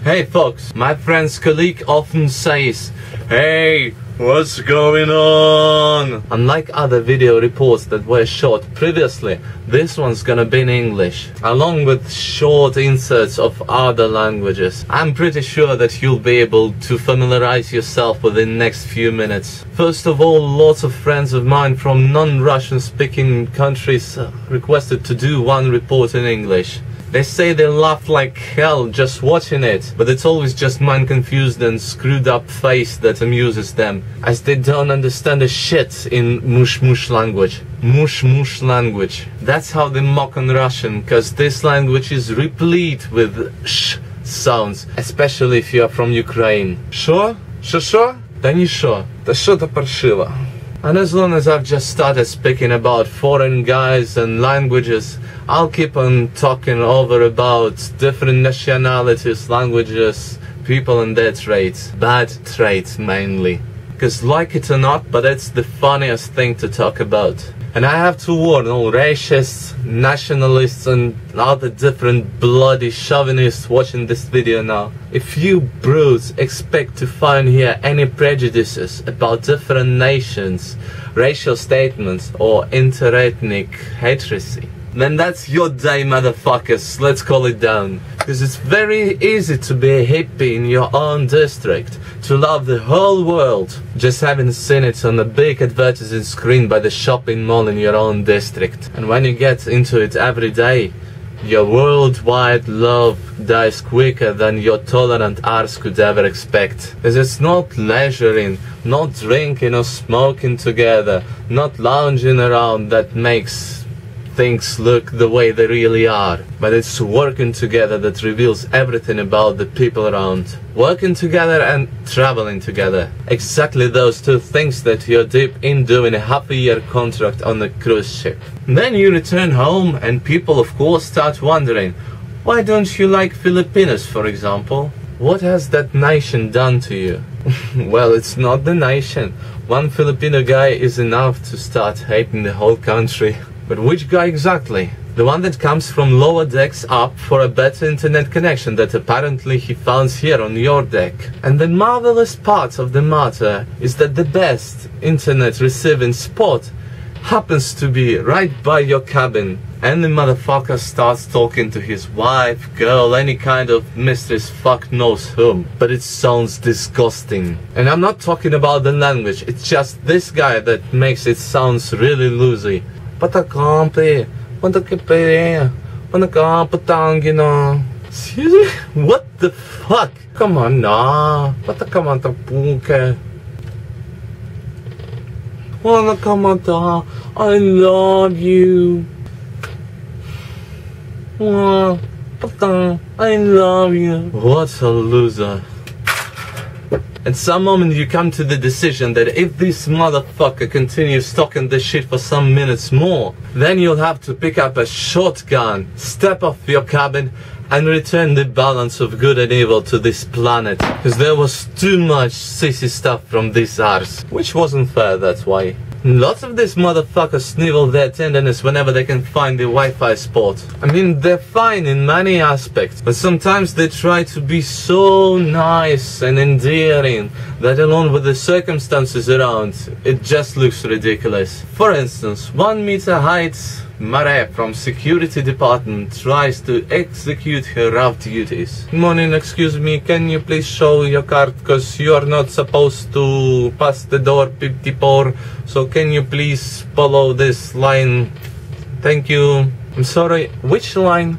Hey folks, my friend's colleague often says, "Hey, what's going on?" Unlike other video reports that were shot previously, this one's gonna be in English, along with short inserts of other languages. I'm pretty sure that you'll be able to familiarize yourself within the next few minutes. First of all, lots of friends of mine from non-Russian speaking countries requested to do one report in English. They say they laugh like hell just watching it, but it's always just my confused and screwed up face that amuses them, as they don't understand a shit in mush language. Mush language. That's how they mock on Russian, cause this language is replete with sh sounds, especially if you are from Ukraine. Шо? Шо? Да ничего. Да что-то паршиво. And as long as I've just started speaking about foreign guys and languages, I'll keep on talking over about different nationalities, languages, people and their traits. Bad traits mainly. Because like it or not, but it's the funniest thing to talk about. And I have to warn all racists, nationalists and other different bloody chauvinists watching this video now. If you brutes expect to find here any prejudices about different nations, racial statements or interethnic hatred, then that's your day, motherfuckers. Let's call it down. Because it's very easy to be a hippie in your own district, to love the whole world, just having seen it on a big advertising screen by the shopping mall in your own district. And when you get into it every day, your worldwide love dies quicker than your tolerant arse could ever expect. Because it's not leisuring, not drinking or smoking together, not lounging around that makes things look the way they really are, but it's working together that reveals everything about the people around. Working together and traveling together. Exactly those two things that you're deep in doing a half-a-year contract on a cruise ship. Then you return home and people of course start wondering, why don't you like Filipinos, for example? What has that nation done to you? Well, it's not the nation. One Filipino guy is enough to start hating the whole country. But which guy exactly? The one that comes from lower decks up for a better internet connection that apparently he found here on your deck. And the marvelous part of the matter is that the best internet receiving spot happens to be right by your cabin. And the motherfucker starts talking to his wife, girl, any kind of mistress, fuck knows whom. But it sounds disgusting. And I'm not talking about the language, it's just this guy that makes it sounds really loosey. Excuse me? What the fuck? Come on now. I love you. I love you. What a loser. At some moment you come to the decision that if this motherfucker continues talking this shit for some minutes more, then you'll have to pick up a shotgun, step off your cabin and return the balance of good and evil to this planet. Because there was too much sissy stuff from this arse. Which wasn't fair, that's why. Lots of these motherfuckers snivel their tenderness whenever they can find the Wi-Fi spot. I mean, they're fine in many aspects, but sometimes they try to be so nice and endearing that along with the circumstances around, it just looks ridiculous. For instance, 1 meter height Mare from security department tries to execute her rough duties. Good morning, excuse me, can you please show your card, cause you are not supposed to pass the door 54, so can you please follow this line? Thank you. I'm sorry, which line?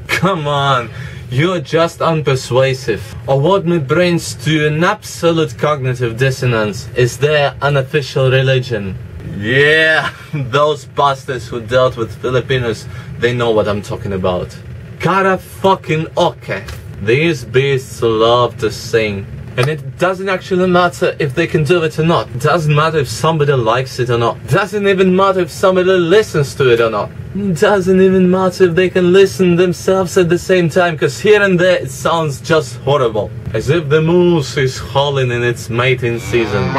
Come on, you're just unpersuasive. Or what me brings to an absolute cognitive dissonance is their unofficial religion. Yeah, those bastards who dealt with Filipinos, they know what I'm talking about. Kara fucking oke. These beasts love to sing. And it doesn't actually matter if they can do it or not. It doesn't matter if somebody likes it or not. It doesn't even matter if somebody listens to it or not. It doesn't even matter if they can listen themselves at the same time, because here and there it sounds just horrible. As if the moose is howling in its mating season.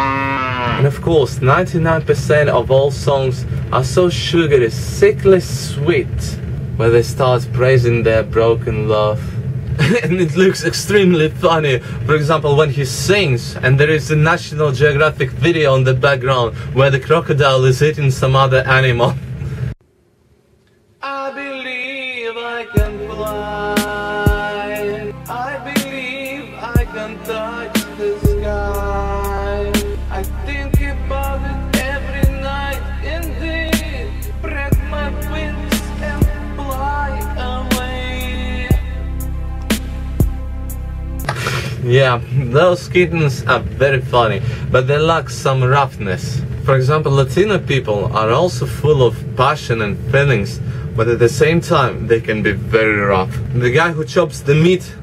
And of course, 99% of all songs are so sugary, sickly sweet, where they start praising their broken love. and it looks extremely funny. For example, when he sings and there is a National Geographic video on the background where the crocodile is eating some other animal. I believe I can fly, I believe I can touch the sky, I think about it every night indeed, spread my wings and fly away. Yeah, those kittens are very funny, but they lack some roughness. For example, Latino people are also full of passion and feelings, but at the same time they can be very rough. The guy who chops the meat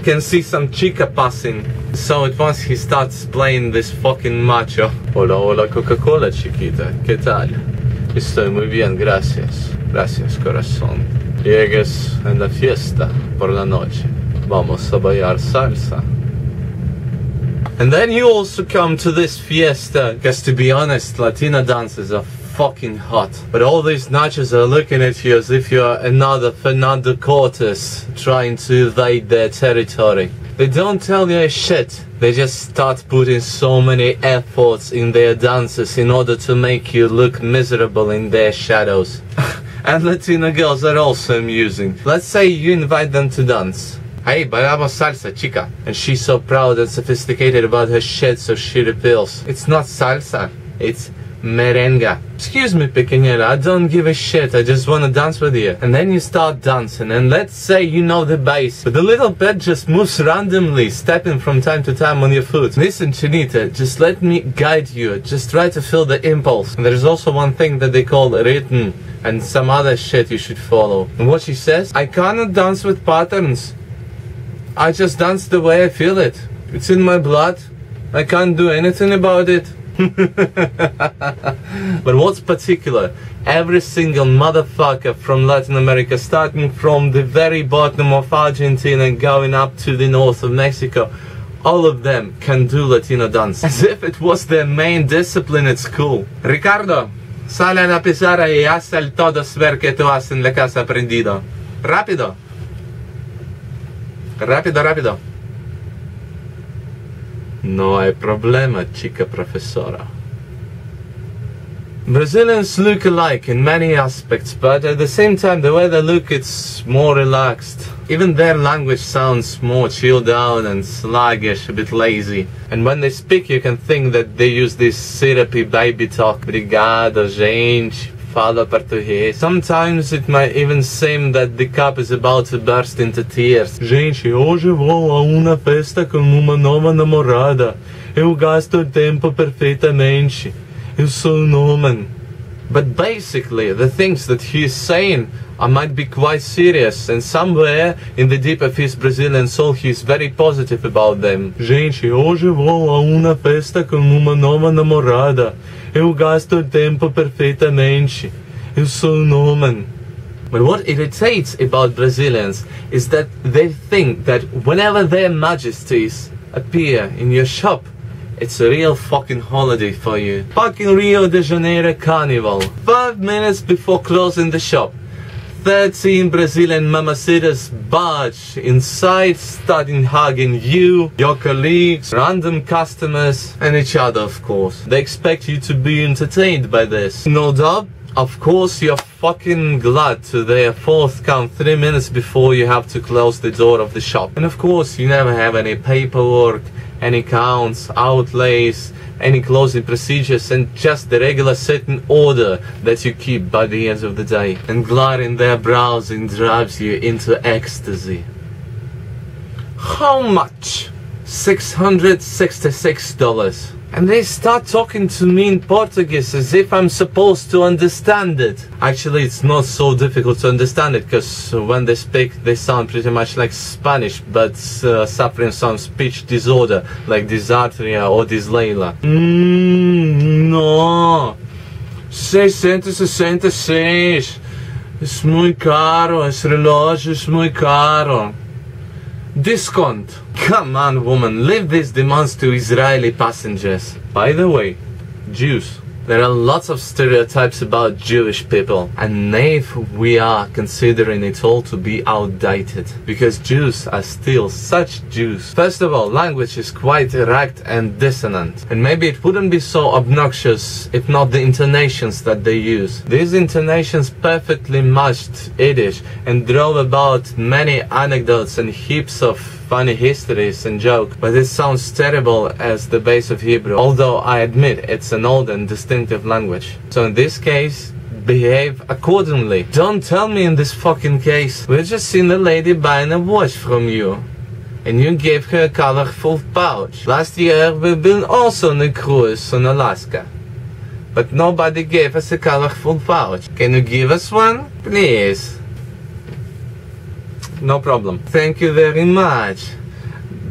can see some chica passing, so at once he starts playing this fucking macho. Hola, hola, Coca-Cola, chiquita, ¿qué tal? Estoy muy bien, gracias. Gracias, corazón. Llegues en la fiesta por la noche. Vamos a bailar salsa. And then you also come to this fiesta, because to be honest, Latina dances are fucking hot. But all these nachos are looking at you as if you're another Fernando Cortes trying to invade their territory. They don't tell you a shit. They just start putting so many efforts in their dances in order to make you look miserable in their shadows. And Latina girls are also amusing. Let's say you invite them to dance. Hey, bailamos salsa, chica. And she's so proud and sophisticated about her shit, so she reveals, it's not salsa, it's merengue. Excuse me, pequeñera, I don't give a shit, I just wanna dance with you. And then you start dancing, and let's say you know the bass, but the little pet just moves randomly, stepping from time to time on your foot. Listen, Chinita, just let me guide you, just try to feel the impulse. And there's also one thing that they call rhythm, and some other shit you should follow. And what she says, I cannot dance with patterns. I just dance the way I feel it. It's in my blood. I can't do anything about it. But what's particular? Every single motherfucker from Latin America, starting from the very bottom of Argentina and going up to the north of Mexico, all of them can do Latino dance, as if it was their main discipline at school. Ricardo, sale a la pizarra y haz el todos ver que tú has en la casa aprendido. Rápido. Rápido, rápido. No hay problema, chica profesora. Brazilians look alike in many aspects, but at the same time, the way they look, it's more relaxed. Even their language sounds more chilled out and sluggish, a bit lazy. And when they speak, you can think that they use this syrupy baby talk. Obrigado, gente. Fala português. Sometimes it might even seem that the cup is about to burst into tears. Gente, hoje vou a uma festa com uma nova namorada. Eu gasto tempo perfeitamente. Eu sou um homem. But basically, the things that he's saying might be quite serious, and somewhere in the deep of his Brazilian soul, he's very positive about them. Gente, hoje vou a uma festa com uma nova namorada. Eu gasto tempo perfeitamente. Eu sou um homem. But what irritates about Brazilians is that they think that whenever their majesties appear in your shop, it's a real fucking holiday for you. Fucking Rio de Janeiro Carnival. 5 minutes before closing the shop, 13 Brazilian mamacitas barge inside, starting hugging you, your colleagues, random customers, and each other, of course. They expect you to be entertained by this. No doubt, of course, you're fucking glad to their fourth come 3 minutes before you have to close the door of the shop. And of course, you never have any paperwork, any counts, outlays, any closing procedures, and just the regular sitting order that you keep by the end of the day. And glaring their browsing drives you into ecstasy. How much? $666. And they start talking to me in Portuguese as if I'm supposed to understand it. Actually, it's not so difficult to understand it, because when they speak, they sound pretty much like Spanish, but suffering some speech disorder, like dysarthria or dyslexia. No, 666. Es muy caro, esse relógio es muy caro. Discount. Come on, woman, leave these demands to Israeli passengers. By the way, Jews, There are lots of stereotypes about Jewish people, and if we are considering it all to be outdated, because Jews are still such Jews. First of all, language is quite erect and dissonant, and maybe it wouldn't be so obnoxious if not the intonations that they use. These intonations perfectly matched Yiddish and drove about many anecdotes and heaps of funny histories and jokes, but it sounds terrible as the base of Hebrew, although I admit it's an old and distinctive language. So in this case, behave accordingly. Don't tell me in this fucking case, we just seen a lady buying a watch from you, and you gave her a colorful pouch. Last year we've been also on a cruise on Alaska, but nobody gave us a colorful pouch. Can you give us one, please? No problem. Thank you very much.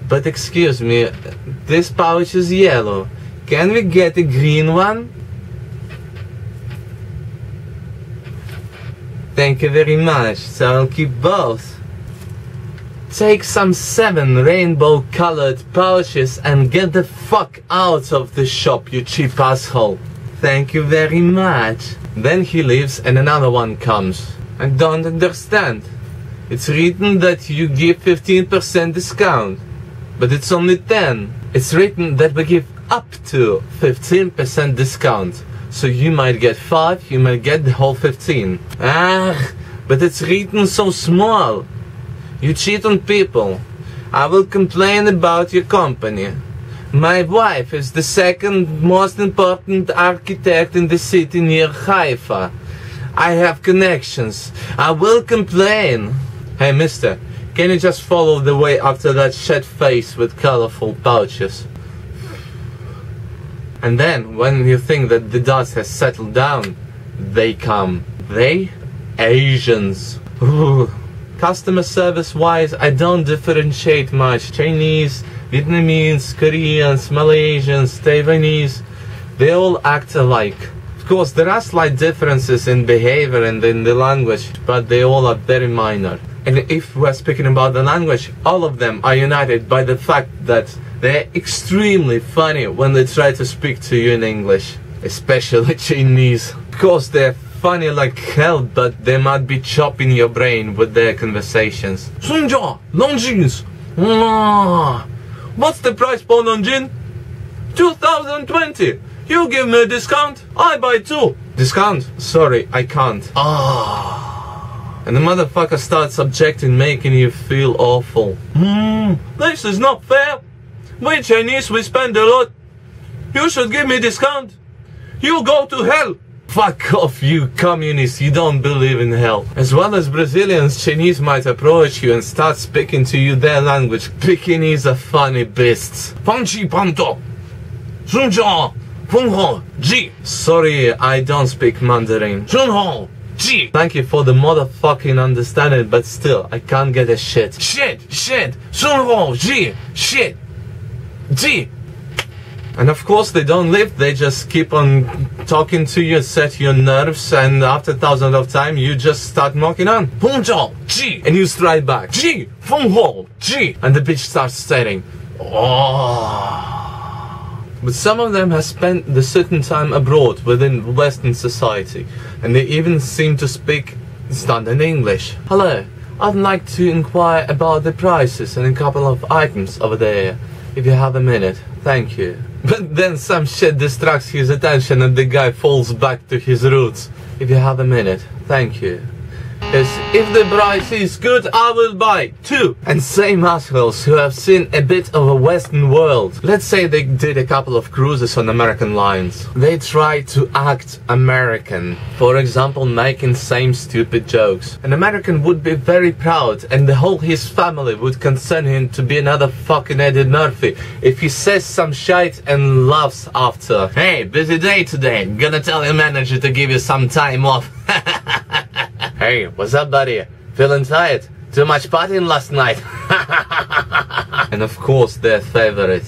But excuse me, this pouch is yellow. Can we get a green one? Thank you very much. So I'll keep both. Take some 7 rainbow-colored pouches and get the fuck out of the shop, you cheap asshole. Thank you very much. Then he leaves and another one comes. I don't understand. It's written that you give 15% discount, but it's only 10. It's written that we give up to 15% discount, so you might get 5, you might get the whole 15. Ah, but it's written so small. You cheat on people. I will complain about your company. My wife is the second most important architect in the city near Haifa. I have connections. I will complain. Hey mister, can you just follow the way after that shed face with colorful pouches? And then, when you think that the dust has settled down, they come. They? Asians. Ooh. Customer service wise, I don't differentiate much. Chinese, Vietnamese, Koreans, Malaysians, Taiwanese, they all act alike. Of course, there are slight differences in behavior and in the language, but they all are very minor. And if we're speaking about the language, all of them are united by the fact that they're extremely funny when they try to speak to you in English, especially Chinese. Of course, they're funny like hell, but they might be chopping your brain with their conversations. Sunja, Longines. What's the price for Longjin? 2020. You give me a discount, I buy 2. Discount? Sorry, I can't. And the motherfucker starts objecting, making you feel awful. This is not fair. We Chinese, we spend a lot. You should give me discount. You go to hell. Fuck off, you communists, you don't believe in hell. As well as Brazilians, Chinese might approach you and start speaking to you their language. Pekingese are funny beasts. Panchi panto. Sunja. Funho. Ji. Sorry, I don't speak Mandarin. Sunho. Ji. Thank you for the motherfucking understanding, but still, I can't get a shit. Shit. Sunho. Ji. Shit. Ji. And of course they don't live, they just keep on talking to you, set your nerves, and after thousands of time you just start mocking on. Pungzhou, Ji, and you strike back. Ji, Fenghuo, Ji, and the bitch starts staring. Oh. But some of them have spent a certain time abroad within Western society, and they even seem to speak standard English. Hello, I'd like to inquire about the prices and a couple of items over there, if you have a minute. Thank you. But then some shit distracts his attention and the guy falls back to his roots. If you have a minute, thank you. Yes, if the price is good, I will buy 2. And same assholes who have seen a bit of a Western world. Let's say they did a couple of cruises on American lines. They try to act American. For example, making same stupid jokes. An American would be very proud and the whole his family would consider him to be another fucking Eddie Murphy if he says some shite and laughs after. Hey, busy day today. Gonna tell your manager to give you some time off. Hey, what's up, buddy? Feeling tired? Too much partying last night? And of course, their favorite.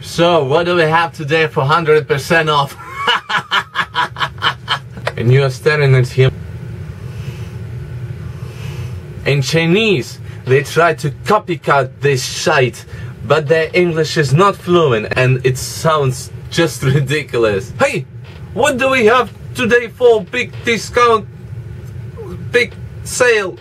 So, what do we have today for 100% off? And you are staring at him. In Chinese, they try to copycat this shite, but their English is not fluent and it sounds just ridiculous. Hey, what do we have today for big discount, big sale?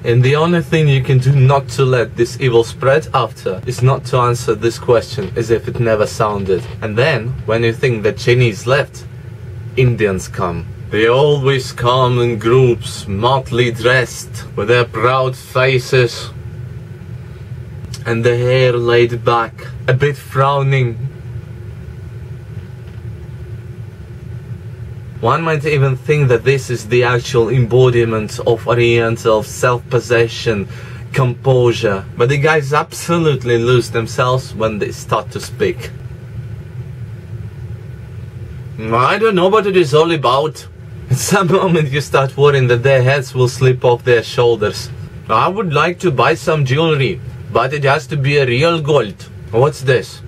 And the only thing you can do not to let this evil spread after is not to answer this question as if it never sounded. And then, when you think that Chinese left, Indians come. They always come in groups, motley dressed, with their proud faces and the hair laid back, a bit frowning. One might even think that this is the actual embodiment of Oriental self-possession, composure, but the guys absolutely lose themselves when they start to speak. I don't know what it is all about. At some moment you start worrying that their heads will slip off their shoulders. I would like to buy some jewelry, but it has to be a real gold. What's this?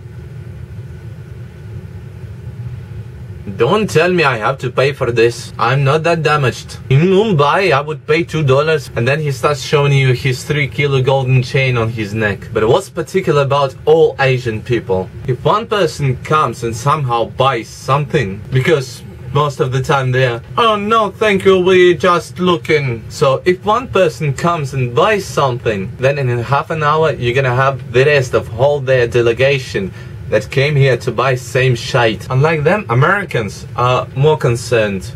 Don't tell me I have to pay for this. I'm not that damaged. In Mumbai, I would pay $2, and then he starts showing you his 3-kilo golden chain on his neck. But what's particular about all Asian people? If one person comes and somehow buys something, because most of the time they're, oh no, thank you, we're just looking. So if one person comes and buys something, then in half an hour you're gonna have the rest of all their delegation that came here to buy same shite. Unlike them, Americans are more concerned.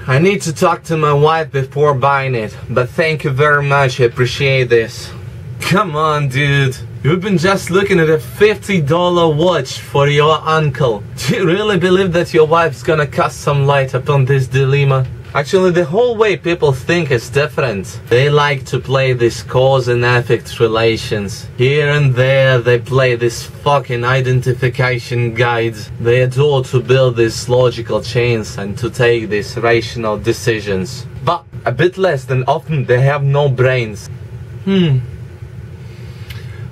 I need to talk to my wife before buying it, but thank you very much, I appreciate this. Come on, dude. You've been just looking at a $50 watch for your uncle. Do you really believe that your wife's gonna cast some light upon this dilemma? Actually, the whole way people think is different. They like to play this cause and effect relations. Here and there they play this fucking identification guides. They adore to build these logical chains and to take these rational decisions. But a bit less than often they have no brains.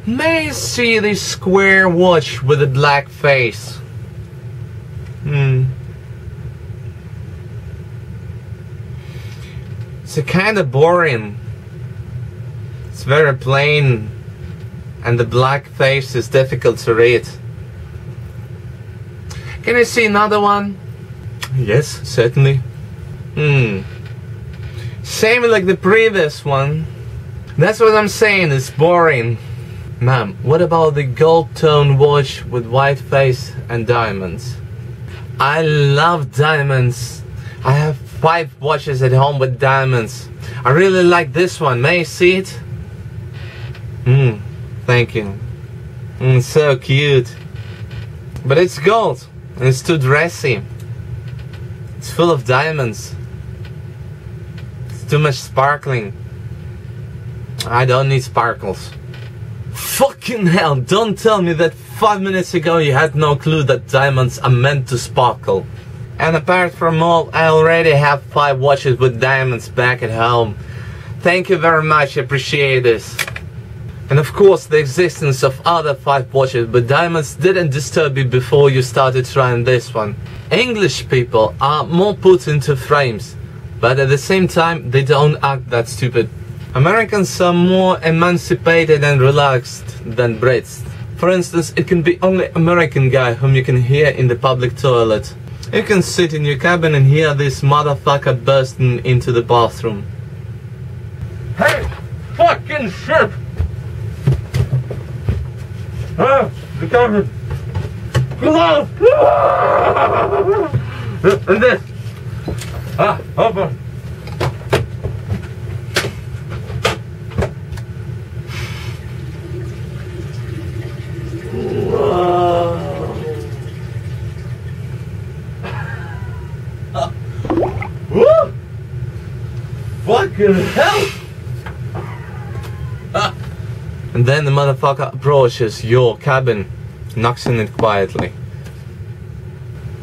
May I see this square watch with a black face? It's kind of boring. It's very plain, and the black face is difficult to read. Can I see another one? Yes, certainly. Same like the previous one. That's what I'm saying, it's boring. Ma'am, what about the gold tone watch with white face and diamonds? I love diamonds. I have 5 watches at home with diamonds. I really like this one. May I see it? Thank you. So cute. But it's gold and it's too dressy. It's full of diamonds. It's too much sparkling. I don't need sparkles. Fucking hell, don't tell me that 5 minutes ago you had no clue that diamonds are meant to sparkle. And apart from all, I already have 5 watches with diamonds back at home. Thank you very much, I appreciate this. And of course, the existence of other 5 watches with diamonds didn't disturb you before you started trying this one. English people are more put into frames, but at the same time, they don't act that stupid. Americans are more emancipated and relaxed than Brits. For instance, it can be only American guy whom you can hear in the public toilet. You can sit in your cabin and hear this motherfucker bursting into the bathroom. Hey! Fucking shit! The cabin! Close! And this! Open! Fucking hell! And then the motherfucker approaches your cabin, knocks on it quietly.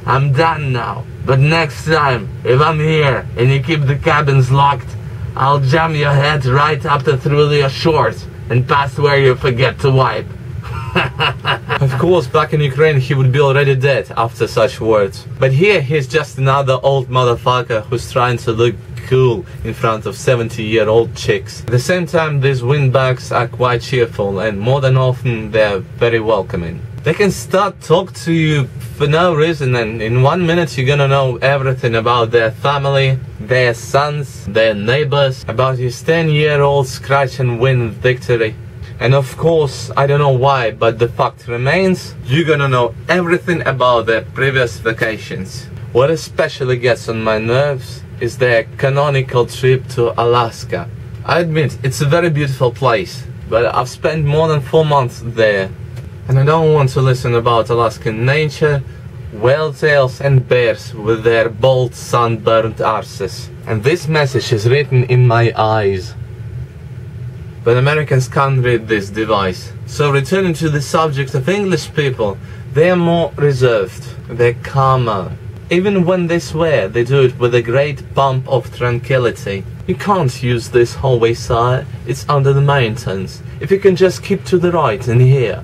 I'm done now, but next time, if I'm here and you keep the cabins locked, I'll jam your head right up through your shorts and past where you forget to wipe. Of course, back in Ukraine he would be already dead after such words. But here he's just another old motherfucker who's trying to look cool in front of 70-year-old chicks. At the same time, these windbags are quite cheerful, and more than often they're very welcoming. They can start talk to you for no reason, and in 1 minute you're gonna know everything about their family, their sons, their neighbors, about his 10-year-old scratch and win victory. And of course, I don't know why, but the fact remains, you're gonna know everything about their previous vacations. What especially gets on my nerves is their canonical trip to Alaska. I admit, it's a very beautiful place, but I've spent more than 4 months there, and I don't want to listen about Alaskan nature, whale tails and bears with their bold sunburned arses. And this message is written in my eyes. But Americans can't read this device. So returning to the subject of English people, they are more reserved, they're calmer. Even when they swear, they do it with a great bump of tranquility. You can't use this hallway, sir, it's under the mountains. If you can just keep to the right and here.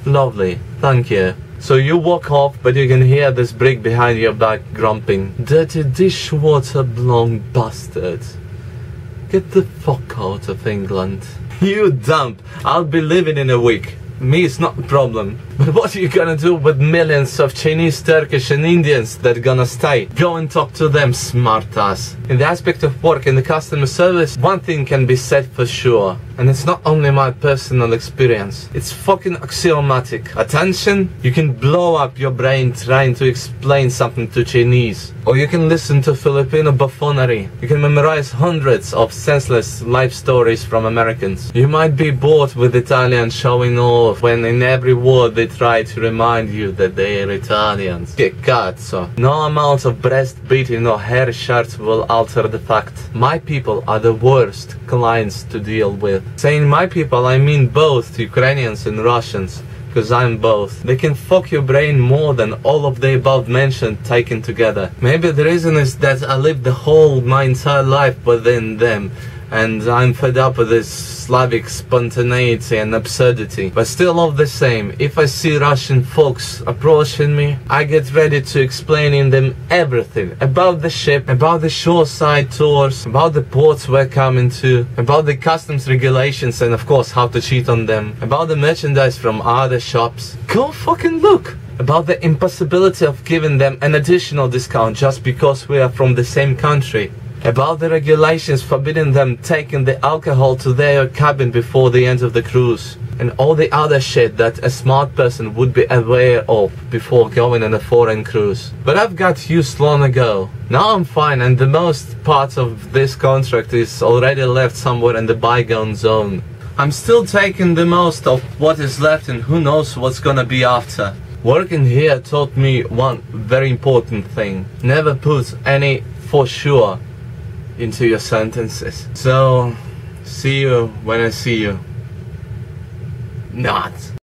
Lovely, thank you. So you walk off, but you can hear this brick behind your back grumping. Dirty dishwater blonde bastard. Get the fuck out of England. You dump. I'll be leaving in a week. Me, it's not a problem. But what are you gonna do with millions of Chinese, Turkish and Indians that are gonna stay? Go and talk to them, smartass. In the aspect of work in the customer service, one thing can be said for sure. And it's not only my personal experience. It's fucking axiomatic. Attention, you can blow up your brain trying to explain something to Chinese. Or you can listen to Filipino buffoonery. You can memorize hundreds of senseless life stories from Americans. You might be bored with Italians showing off when in every word they try to remind you that they are Italians. Che cazzo. No amount of breast beating or hair shirts will alter the fact. My people are the worst clients to deal with. Saying my people, I mean both Ukrainians and Russians, because I'm both. They can fuck your brain more than all of the above mentioned taken together. Maybe the reason is that I lived my entire life within them, and I'm fed up with this Slavic spontaneity and absurdity. But still all the same, if I see Russian folks approaching me, I get ready to explaining them everything about the ship, about the shoreside tours, about the ports we're coming to, about the customs regulations and of course how to cheat on them, about the merchandise from other shops. Go fucking look! About the impossibility of giving them an additional discount just because we are from the same country. About the regulations forbidding them taking the alcohol to their cabin before the end of the cruise. And all the other shit that a smart person would be aware of before going on a foreign cruise. But I've got used long ago. Now I'm fine, and the most part of this contract is already left somewhere in the bygone zone. I'm still taking the most of what is left, and who knows what's gonna be after. Working here taught me one very important thing. Never put any for sure into your sentences. So, see you when I see you. Not.